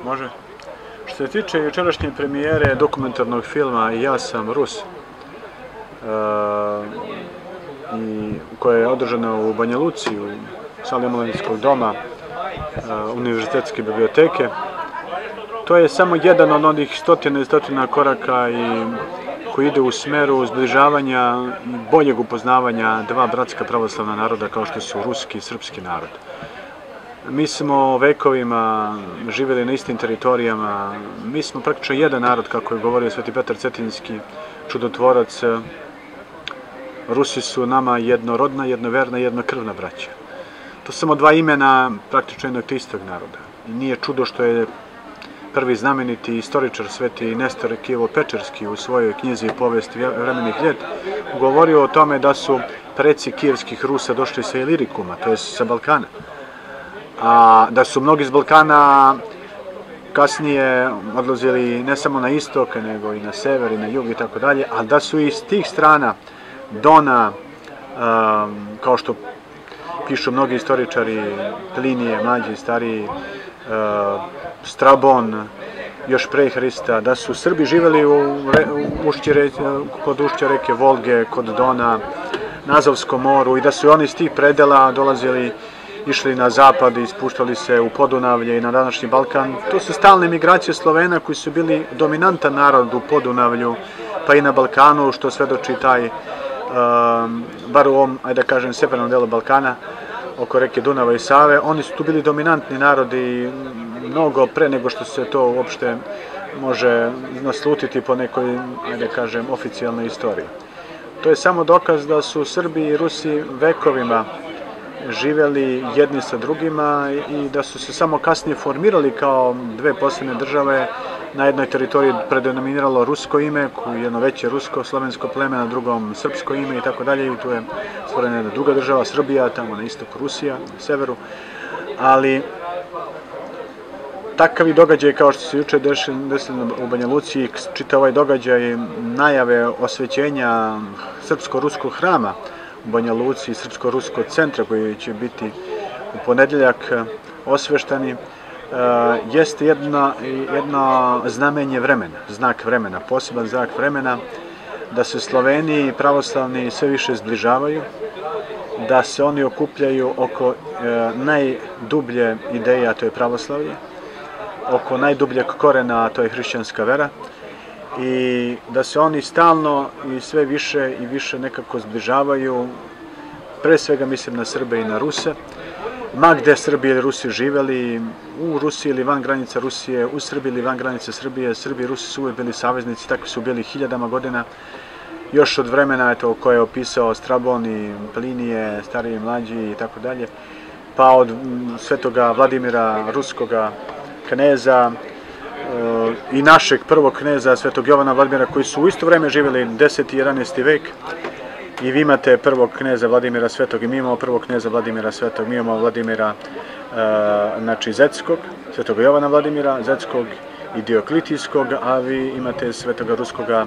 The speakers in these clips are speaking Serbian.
Može. Što se tiče jučerašnje premijere dokumentarnog filma Ja sam Rus, koja je održana u Banja Luci, u sali Omladinskog doma Univerzitetske biblioteke, to je samo jedan od onih stotina i stotina koraka koji ide u smeru zbližavanja i boljeg upoznavanja dva bratska pravoslavna naroda kao što su ruski i srpski narod. Mi smo vekovima živjeli na istim teritorijama, mi smo praktično jedan narod, kako je govorio Sveti Petar Cetinjski, čudotvorac. Rusi su nama jednorodna, jednoverna, jednokrvna braća. To su samo dva imena praktično jednog te istog naroda. I nije čudo što je prvi znameniti istoričar Sveti Nestor Kijevo-Pečerski u svojoj knjizi Povest vremenih ljet govorio o tome da su preci kijevskih Rusa došli sa Ilirikuma, to je sa Balkana. A da su mnogi iz Balkana kasnije odlazili ne samo na istok, nego i na sever i na jug i tako dalje, a da su iz tih strana Dona, kao što pišu mnogi istoričari, Plinije, mlađi, stariji, Strabon, još pre Hrista, da su Srbi živjeli kod ušća reke Volge, kod Dona, na Azovskom moru i da su oni iz tih predela dolazili, išli na zapad i spuštali se u Podunavlje i na današnji Balkan. To su stalne migracije Slovena koji su bili dominantan narod u Podunavlju, pa i na Balkanu, što svedoči taj, bar u ovom, ajde da kažem, severnom delu Balkana, oko reke Dunava i Save. Oni su tu bili dominantni narodi mnogo pre nego što se to uopšte može naslutiti po nekoj, ajde da kažem, oficijalnoj istoriji. To je samo dokaz da su Srbi i Rusi vekovima živjeli jedni sa drugima i da su se samo kasnije formirali kao dve posebne države. Na jednoj teritoriji predominiralo rusko ime, jedno veće rusko, slovensko pleme, na drugom srpsko ime i tako dalje. I tu je stvorena jedna druga država, Srbija, tamo na istoku Rusija, na severu. Ali takavi događaj kao što se juče desilo u Banja Luci, čitav ovaj događaj najave osvećenja srpsko-ruskog hrama u Banja Luci i srpsko-ruskog centra koji će biti u ponedjeljak osveštani, jeste jedno znamenje vremena, znak vremena, poseban znak vremena, da se Sloveni i pravoslavni sve više zbližavaju, da se oni okupljaju oko najdublje ideje, a to je pravoslavlje, oko najdubljeg korena, a to je hrišćanska vera, i da se oni stalno i sve više i više nekako zbližavaju, pre svega mislim na Srbe i na Ruse, ma gde Srbi ili Rusi živeli, u Rusiji ili van granica Rusije, u Srbiji ili van granica Srbije. Srbi i Rusi su uvijek bili saveznici, takvi su bili hiljadama godina, još od vremena koje je opisao Strabon i Plinije, stariji i mlađi i tako dalje, pa od svetoga Vladimira, ruskoga kneza, i našeg prvog kneza, svetog Jovana Vladimira, koji su u isto vreme živjeli 10. i 11. vek. I vi imate prvog kneza Vladimira Svetog i mi imamo prvog kneza Vladimira Svetog. Mi imamo Vladimira Zetskog, svetog Jovana Vladimira Zetskog i Dioklitijskog, a vi imate svetoga ruskoga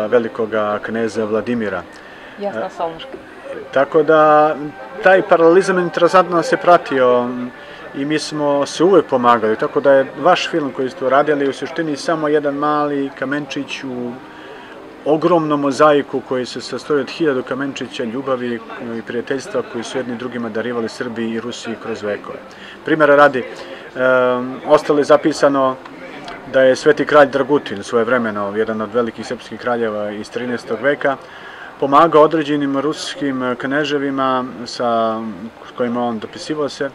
velikoga kneza Vladimira. Jasna Solnoška. Tako da taj paralelizam interesantno se pratio i mi smo se uvek pomagali, tako da je vaš film koji ste uradili u suštini samo jedan mali kamenčić u ogromnom mozaiku koji se sastoji od 1000 kamenčića ljubavi i prijateljstva koji su jedni drugima darivali Srbiji i Rusiji kroz vekove. Primjera radi, ostalo je zapisano da je sveti kralj Dragutin svojevremeno, jedan od velikih srpskih kraljeva iz 13. veka, pomagao određenim ruskim kneževima s kojima on dopisivao se,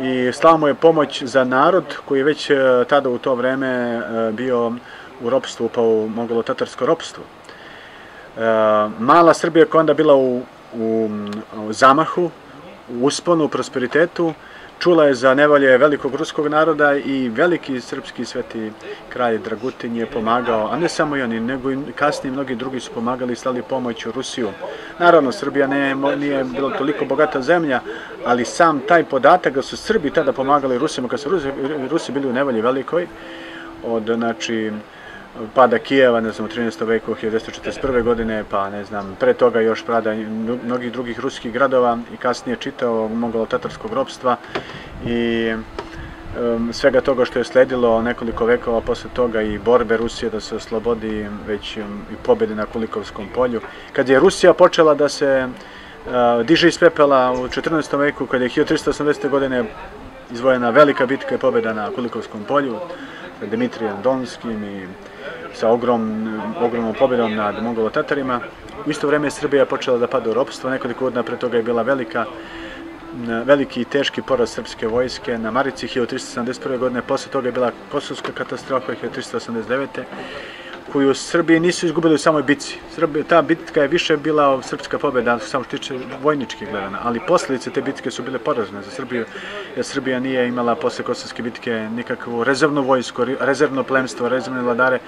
i slao mu je pomoć za narod koji je već tada u to vreme bio u ropstvu, pa u mogolo-tatarsko ropstvo. Mala Srbija koja je onda bila u zamahu, u usponu, u prosperitetu, čula je za nevolje velikog ruskog naroda i veliki srpski sveti kralj Dragutin je pomagao, a ne samo i oni, nego i kasnije mnogi drugi su pomagali i slali pomoć u Rusiju. Naravno, Srbija nije bila toliko bogata zemlja, ali sam taj podatak da su Srbi tada pomagali Rusima, kad su Rusi bili u nevolji velikoj, od, znači, pada Kijeva, ne znam, u 13. veku, 1941. godine, pa ne znam, pre toga još pada mnogih drugih ruskih gradova i kasnije čitao moglo-tatarskog ropstva i svega toga što je sledilo nekoliko vekova posle toga i borbe Rusije da se oslobodi, već i pobjede na Kulikovskom polju. Kad je Rusija počela da se diže iz pepela u 14. veku, kad je 1380. godine izvojena velika bitka i pobjeda na Kulikovskom polju sa Dimitrijem Donskim i sa ogromnom pobjedom nad Mongolo-Tatarima, u isto vrijeme je Srbija počela da pada u ropstvo. Nekoliko godina pre toga je bila veliki i teški poraz srpske vojske na Marici 1371. godine, posle toga je bila Kosovska katastrofa 1389. koju u Srbiji nisu izgubili u samoj bitci. Ta bitka je više bila srpska pobjeda, samo što tiče vojnički gledana, ali posljedice te bitke su bile porazne za Srbiju, jer Srbija nije imala posle Kosovske bitke nikakvu rezervnu vojsku, rezervno plemstvo, rezervne vladare.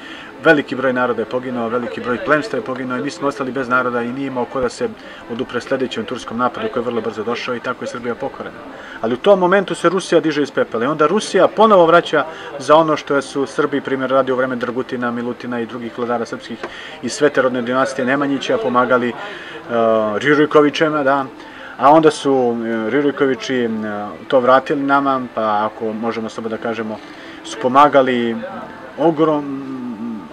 Veliki broj naroda je poginuo, veliki broj plemstva je poginuo i mi smo ostali bez naroda i nije imao ko da se odupre sljedećem turskom napadu koji je vrlo brzo došao i tako je Srbija pokorena. Ali u tom momentu se Rusija diže iz pepela i onda Rusija ponovo vraća za ono što su Srbi, primjer radi u vreme Dragutina, Milutina i drugih vladara srpskih iz sveterodne dinastije Nemanjića pomagali Rjurikovićima, da. A onda su Rjurikovići to vratili nama, pa ako možemo slobodno da kažemo, su pomagali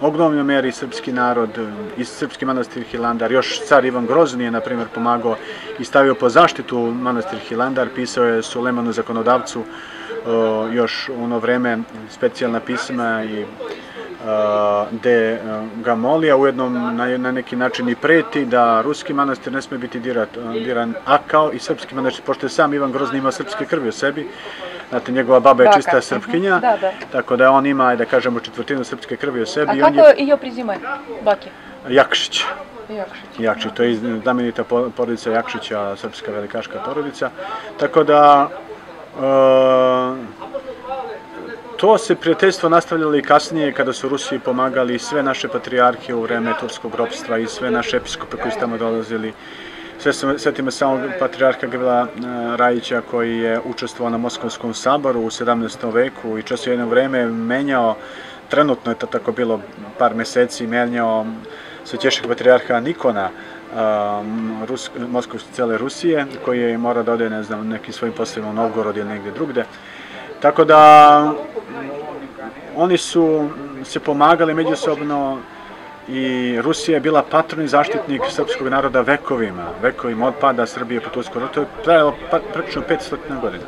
ogromnoj meri srpski narod i srpski manastir Hilandar. Još car Ivan Grozni je, na primjer, pomagao i stavio po zaštitu manastir Hilandar. Pisao je Sulejmanu zakonodavcu još u ono vreme specijalna pisma i gde ga moli, a ujedno na neki način i preti da ruski manastir ne sme biti diran, a kao i srpski manastir, pošto je sam Ivan Grozni imao srpske krvi u sebi. Znate, njegova baba je čista Srpkinja, tako da on ima, da kažemo, četvrtinu srpske krvi u sebi. A kako je prezime bake? Jakšić. Jakšić, to je znamenita porodica Jakšića, srpska velikaška porodica. Tako da to se prijateljstvo nastavljalo i kasnije kada su Rusiji pomagali sve naše patrijarhije u vreme turskog ropstva i sve naše episkope koji su tamo dolazili. Sjetimo samo patrijarha Gavrila Rajića koji je učestvovao na Moskovskom saboru u 17. veku i čas je jedno vreme menjao, trenutno je to tako bilo par meseci, menjao svećešeg patrijarha Nikona, moskovske cele Rusije, koji je morao da ode, ne znam, nekim svojim poslovima u Novgorod ili negdje drugde. Tako da oni su se pomagali međusobno i Rusija je bila patron i zaštitnik srpskog naroda vekovima od pada Srbije po Turskom ratu. To je trajalo praktično 500 godina.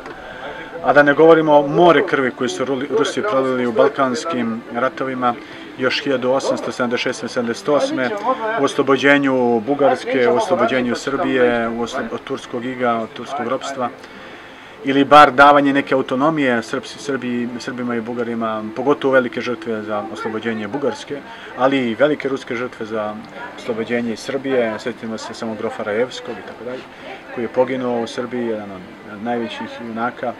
A da ne govorimo o more krvi koji su Rusi prolili u balkanskim ratovima još 1876-78. u oslobođenju Bugarske, u oslobođenju Srbije, od turskog iga, od turskog ropstva. Ili bar davanje neke autonomije Srbima i Bugarima, pogotovo velike žrtve za oslobođenje Bugarske, ali i velike ruske žrtve za oslobođenje Srbije. Sjetimo se samo grofa Rajevskog i tako dalje, koji je poginuo u Srbiji, jedan od najvećih junaka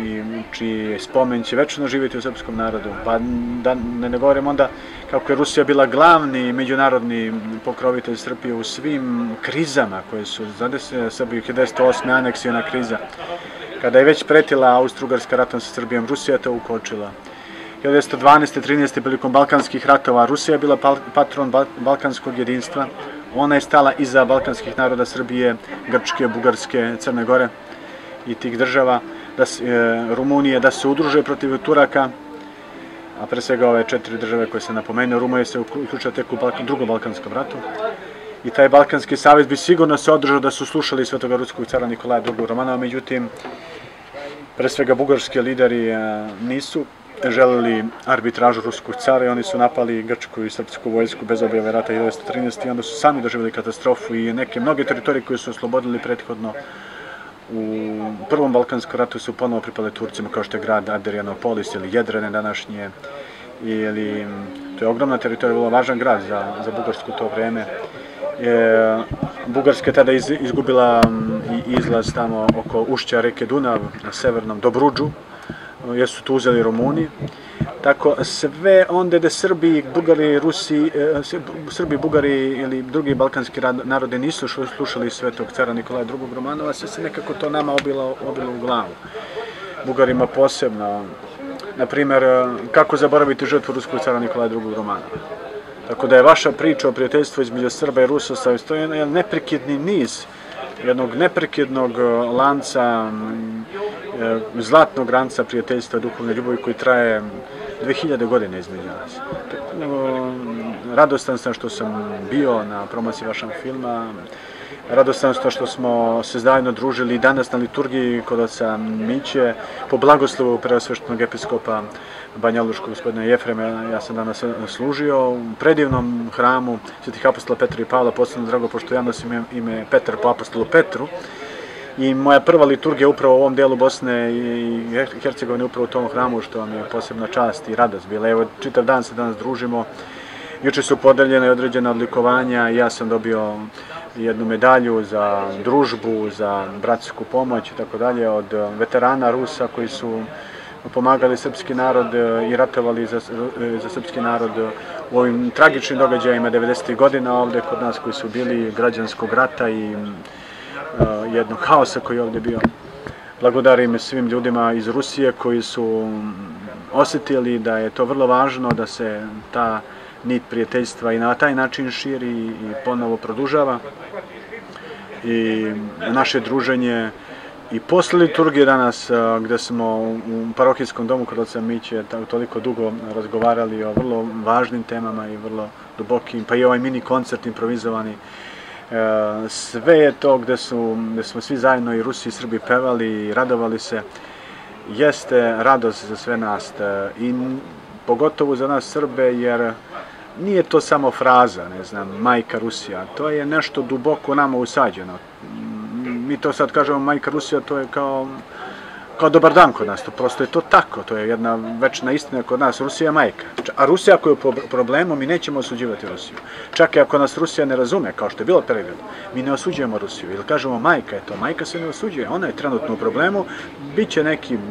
i čiji spomen će večno živjeti u srpskom narodu. Pa da ne govorim onda kako je Rusija bila glavni međunarodni pokrovitelj Srbije u svim krizama koje su zadesile Srbiju. 1908. aneksijona kriza, kada je već pretila Austro-Ugarska ratom sa Srbijom, Rusija je to ukočila. 1912. 13. prilikom balkanskih ratova Rusija je bila patron balkanskog jedinstva. Ona je stala iza balkanskih naroda Srbije, Grčke, Bugarske, Crne Gore i tih država, Rumunije, da se udruže protiv Turaka, a pre svega ove 4 države koje se napomenuo. Rumunija se uključila tek u drugom balkanskom ratu i taj Balkanski savez bi sigurno se održao da su slušali svetoga ruskog cara Nikolaja II. Romanova, međutim, pre svega bugarski lideri nisu želeli arbitražu ruskog cara i oni su napali grčku i srpsku vojsku bez objave rata 1913. i onda su sami doživjeli katastrofu i mnoge teritorije koje su oslobodili prethodno u prvom balkanskom ratu su ponovo pripale Turcima, kao što je grad Adrianopolis ili Jedrane današnje. To je ogromna teritorija, vrlo važan grad za Bugarsku u to vreme. Bugarska je tada izgubila i izlaz tamo oko ušća reke Dunav na severnom Dobrudžu, jer su tu uzeli Rumuni. Tako sve onda da Srbi, Bugari ili drugi balkanski narode nisu slušali svetog cara Nikolaja II. Romanova, sve se nekako to nama obilo u glavu. Bugarima posebno. Naprimjer, kako zaboraviti žrtvu ruskog cara Nikolaja II. Romanova. Tako da je vaša priča o prijateljstvu između Srba i Rusa, to je jedan neprekidni niz jednog neprekidnog lanca zlatnog ranca prijateljstva i duhovne ljubavi koji traje 2000 godina između nas. Radostan sam što sam bio na promociji vašeg filma, radostan sam što smo se zajedno družili danas na liturgiji kod oca Miće, po blagoslovu preosveštenog episkopa Banja Lučkog gospodina Jefrema. Ja sam danas služio u predivnom hramu svetih apostola Petra i Pavla, posebno drago pošto ja nosim ime Petar po apostolu Petru. I moja prva liturgija upravo u ovom delu Bosne i Hercegovine, upravo u tom hramu, što vam je posebna čast i radost bila. Evo, čitav dan se danas družimo. Juče su podeljene određena odlikovanja i ja sam dobio jednu medalju za družbu, za bratsku pomoć i tako dalje od veterana Rusa koji su pomagali srpski narod i ratovali za srpski narod u ovim tragičnim događajima 90. godina ovde kod nas, koji su bili građanskog rata i jednog haosa koji je ovde bio. Blagodarim svim ljudima iz Rusije koji su osjetili da je to vrlo važno da se ta nit prijateljstva i na taj način širi i ponovo produžava. I naše druženje i posle liturgije danas, gde smo u parohijskom domu kod oca Miće toliko dugo razgovarali o vrlo važnim temama i vrlo dubokim, pa i ovaj mini koncert improvizovani. Sve je to gde smo svi zajedno, i Rusi i Srbi, pevali i radovali se, jeste radost za sve nas i pogotovo za nas Srbe, jer nije to samo fraza, ne znam, majka Rusija, to je nešto duboko nama usađeno. Mi to sad kažemo majka Rusija, to je kao dobar dan kod nas, to prosto je to tako, to je jedna večna istina kod nas, Rusija je majka. A Rusija ako je u problemu, mi nećemo osuđivati Rusiju. Čak i ako nas Rusija ne razume, kao što je bilo period, mi ne osuđujemo Rusiju, ili kažemo majka je to, majka se ne osuđuje, ona je trenutno u problemu,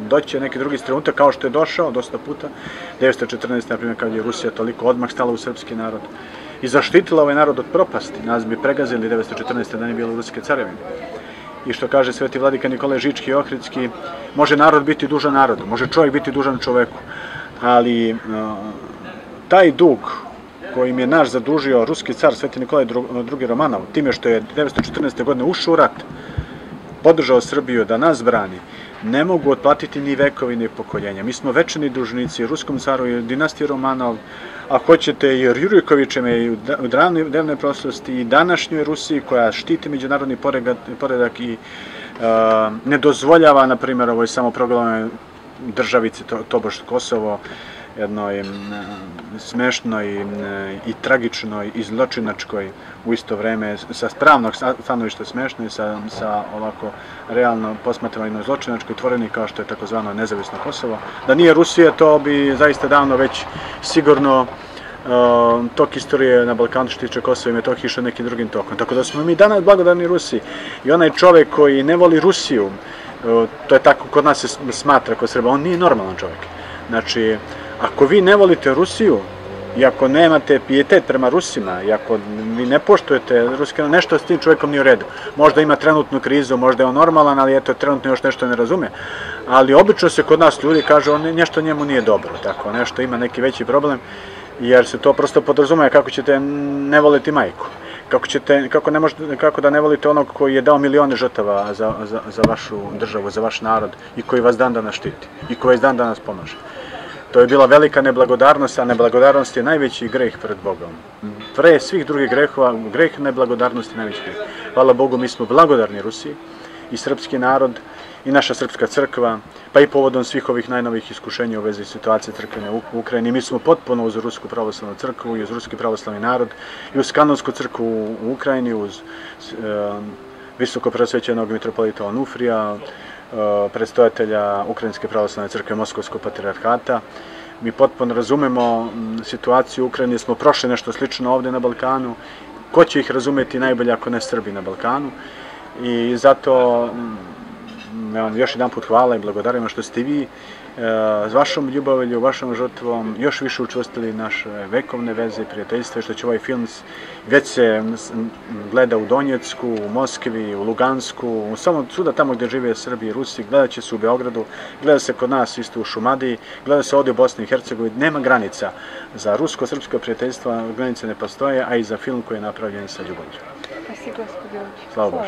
doći će neki drugi trenutak, kao što je došao dosta puta, 1914. na primjer, kad je Rusija toliko odmah stala u srpski narod i zaštitila ovaj narod od propasti, nas bi pregazili 1914. da nije bilo ruske carevine. I što kaže sveti vladika Nikolaj Žički Ohridski, može narod biti dužan narodu, može čovjek biti dužan čoveku, ali taj dug kojim je naš zadužio ruski car sveti Nikolaj II. Romanov, time što je 1914. godine ušao u rat, podržao Srbiju da nas brani, ne mogu otplatiti ni vekovi ni pokoljenja. Mi smo večni dužnici ruskom caru i dinastiji Romanov, a hoćete i Rurikovićima i u davnoj prošlosti i današnjoj Rusiji, koja štiti međunarodni poredak i ne dozvoljava, na primjer, ovoj samoproglašenoj državici, tobož Kosovo, jednoj smešnoj i tragičnoj i zločinačkoj u isto vreme, sa pravnog stanovišta smešno i sa ovako realno posmatranoj zločinačkoj tvoreni kao što je takozvano nezavisno Kosovo. Da nije Rusija, to bi zaista davno već sigurno tok istorije na Balkanu što tiče Kosova i Metohije išao nekim drugim tokom. Tako da smo mi danas blagodarni Rusiji. I onaj čovjek koji ne voli Rusiju, to je tako kod nas se smatra kod Srba, on nije normalan čovjek. Znači, ako vi ne volite Rusiju i ako nemate pijetet prema Rusima i ako vi ne poštujete Ruske, nešto s tim čovjekom nije u redu. Možda ima trenutnu krizu, možda je on normalan, ali eto, trenutno još nešto ne razume. Ali obično se kod nas ljudi kažu, nešto njemu nije dobro, tako, nešto ima neki veći problem, jer se to prosto podrazumije kako ćete ne voliti majku. Kako da ne volite onog koji je dao milione žrtava za vašu državu, za vaš narod i koji vas dan danas štiti i koji vas dan danas pomaže. To je bila velika neblagodarnost, a neblagodarnost je najveći greh pred Bogom. Pre svih drugih grehova, greh neblagodarnosti je najveći greh. Hvala Bogu, mi smo blagodarni Rusiji i srpski narod i naša srpska crkva, pa i povodom svih ovih najnovih iskušenja u vezi situacije crkvene u Ukrajini. Mi smo potpuno uz Rusku pravoslavnu crkvu i uz Ruski pravoslavni narod i uz kanonsku crkvu u Ukrajini, uz visoko preosvećenog mitropolita Onufrija, predstojatelja Ukrajinske pravoslavne crkve Moskovskog patrijarhata. Mi potpuno razumemo situaciju u Ukrajini, smo prošli nešto slično ovde na Balkanu. Ko će ih razumeti najbolje ako ne Srbi na Balkanu? I zato vam još jedan put hvala i blagodarimo što ste vi s vašom ljubavlju, vašom žrtvom još više učvrstili naše vekovne veze i prijateljstva, što će ovaj film već se gleda u Donjecku, u Moskvi, u Lugansku, samo svuda tamo gdje žive Srbi i Rusi, gledat će se u Beogradu, gleda se kod nas isto u Šumadiji, gleda se ovdje u Bosni i Hercegovini, nema granica. Za rusko-srpsko prijateljstvo granice ne postoje, a i za film koji je napravljen sa ljubavlju. Спасибо, Господи. Слава Богу.